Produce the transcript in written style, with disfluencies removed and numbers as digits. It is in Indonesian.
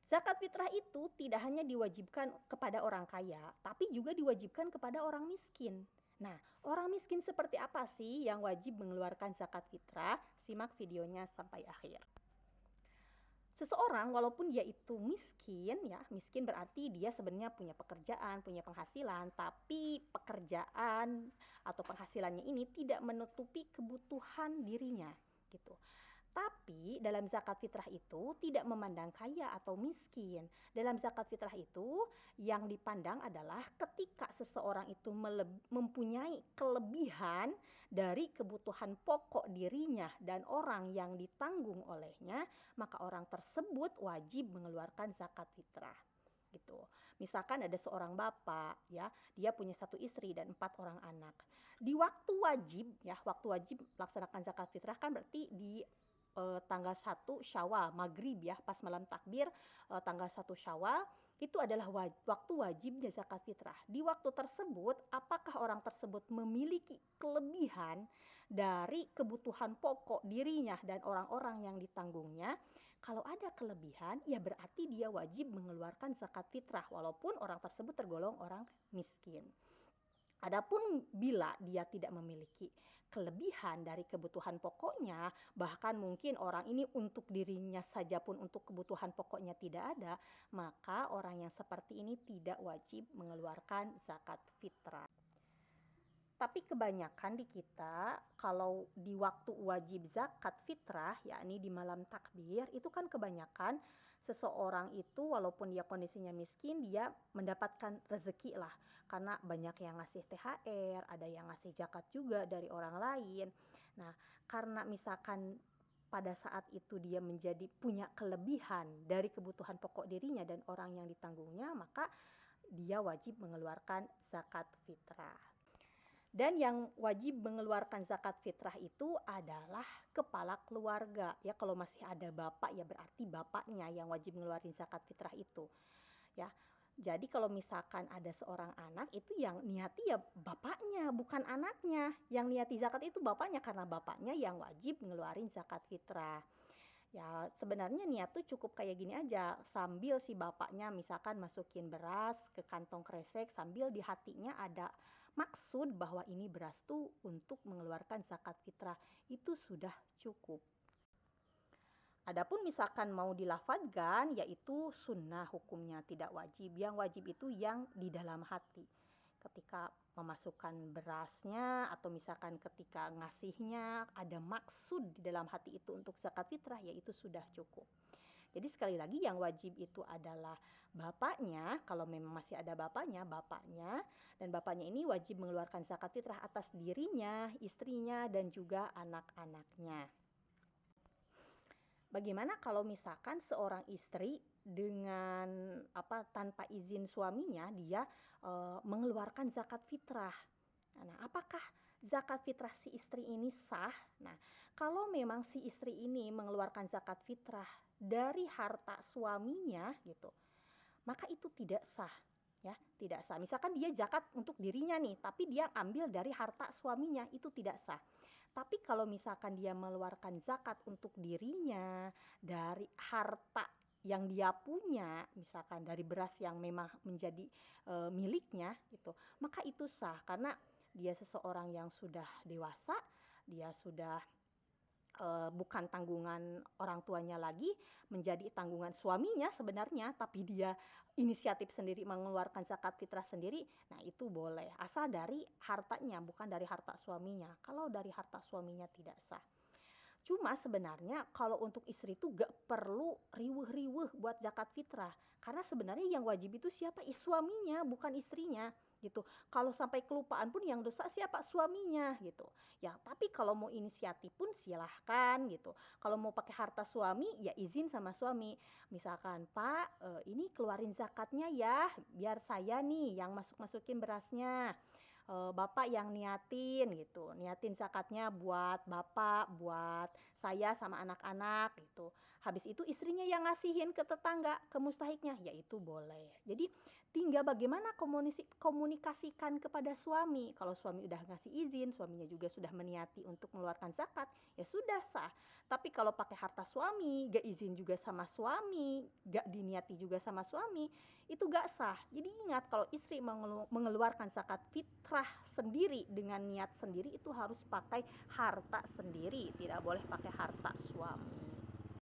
Zakat fitrah itu tidak hanya diwajibkan kepada orang kaya, tapi juga diwajibkan kepada orang miskin. Nah, orang miskin seperti apa sih yang wajib mengeluarkan zakat fitrah? Simak videonya sampai akhir. Seseorang walaupun dia itu miskin, ya, miskin berarti dia sebenarnya punya pekerjaan, punya penghasilan, tapi pekerjaan atau penghasilannya ini tidak menutupi kebutuhan dirinya, gitu. Tapi dalam zakat fitrah itu tidak memandang kaya atau miskin. Dalam zakat fitrah itu yang dipandang adalah ketika seseorang itu mempunyai kelebihan dari kebutuhan pokok dirinya dan orang yang ditanggung olehnya, maka orang tersebut wajib mengeluarkan zakat fitrah. Gitu. Misalkan ada seorang bapak, ya, dia punya 1 istri dan 4 orang anak. Di waktu wajib, ya, waktu wajib laksanakan zakat fitrah kan berarti di tanggal 1 Syawal, maghrib, ya, pas malam takbir, tanggal 1 Syawal, itu adalah waktu wajibnya zakat fitrah. Di waktu tersebut, apakah orang tersebut memiliki kelebihan dari kebutuhan pokok dirinya dan orang-orang yang ditanggungnya? Kalau ada kelebihan, ya berarti dia wajib mengeluarkan zakat fitrah, walaupun orang tersebut tergolong orang miskin. Adapun bila dia tidak memiliki kelebihan dari kebutuhan pokoknya, bahkan mungkin orang ini untuk dirinya saja pun untuk kebutuhan pokoknya tidak ada, maka orang yang seperti ini tidak wajib mengeluarkan zakat fitrah. Tapi kebanyakan di kita, kalau di waktu wajib zakat fitrah, yakni di malam takbir, itu kan kebanyakan seseorang itu walaupun dia kondisinya miskin, dia mendapatkan rezeki lah. Karena banyak yang ngasih THR, ada yang ngasih zakat juga dari orang lain. Nah, karena misalkan pada saat itu dia menjadi punya kelebihan dari kebutuhan pokok dirinya dan orang yang ditanggungnya, maka dia wajib mengeluarkan zakat fitrah. Dan yang wajib mengeluarkan zakat fitrah itu adalah kepala keluarga. Ya, kalau masih ada bapak ya berarti bapaknya yang wajib mengeluarkan zakat fitrah itu. Ya. Jadi kalau misalkan ada seorang anak itu yang niati ya bapaknya, bukan anaknya. Yang niati zakat itu bapaknya karena bapaknya yang wajib mengeluarkan zakat fitrah. Ya, sebenarnya niat tuh cukup kayak gini aja, sambil si bapaknya misalkan masukin beras ke kantong kresek, sambil di hatinya ada maksud bahwa ini beras tuh untuk mengeluarkan zakat fitrah, itu sudah cukup. Adapun misalkan mau dilafadzkan, yaitu sunnah hukumnya, tidak wajib. Yang wajib itu yang di dalam hati. Ketika memasukkan berasnya atau misalkan ketika ngasihnya ada maksud di dalam hati itu untuk zakat fitrah, yaitu sudah cukup. Jadi sekali lagi yang wajib itu adalah bapaknya, kalau memang masih ada bapaknya, dan bapaknya ini wajib mengeluarkan zakat fitrah atas dirinya, istrinya, dan juga anak-anaknya. Bagaimana kalau misalkan seorang istri dengan tanpa izin suaminya dia mengeluarkan zakat fitrah? Nah, apakah zakat fitrah si istri ini sah? Nah, kalau memang si istri ini mengeluarkan zakat fitrah dari harta suaminya gitu, maka itu tidak sah, ya, tidak sah. Misalkan dia zakat untuk dirinya nih, tapi dia ambil dari harta suaminya, itu tidak sah. Tapi kalau misalkan dia mengeluarkan zakat untuk dirinya dari harta yang dia punya, misalkan dari beras yang memang menjadi miliknya gitu, maka itu sah karena dia seseorang yang sudah dewasa, dia sudah bukan tanggungan orang tuanya lagi, menjadi tanggungan suaminya sebenarnya, tapi dia inisiatif sendiri mengeluarkan zakat fitrah sendiri, nah itu boleh, asal dari hartanya, bukan dari harta suaminya. Kalau dari harta suaminya tidak sah. Cuma sebenarnya kalau untuk istri itu gak perlu riweuh-riweuh buat zakat fitrah, karena sebenarnya yang wajib itu siapa? Suaminya, bukan istrinya gitu. Kalau sampai kelupaan pun yang dosa siapa? Suaminya gitu. Ya, tapi kalau mau inisiatif pun silahkan gitu. Kalau mau pakai harta suami ya izin sama suami. Misalkan, "Pak, ini keluarin zakatnya ya, biar saya nih yang masukin berasnya. Bapak yang niatin gitu, niatin zakatnya buat bapak, buat saya sama anak-anak gitu. Habis itu istrinya yang ngasihin ke tetangga, ke mustahiknya, ya itu boleh. Jadi tinggal bagaimana komunikasikan kepada suami. Kalau suami udah ngasih izin, suaminya juga sudah meniati untuk mengeluarkan zakat, ya sudah sah. Tapi kalau pakai harta suami, gak izin juga sama suami, gak diniati juga sama suami, itu gak sah. Jadi ingat, kalau istri mengeluarkan zakat fitrah sendiri dengan niat sendiri, itu harus pakai harta sendiri, tidak boleh pakai harta suami.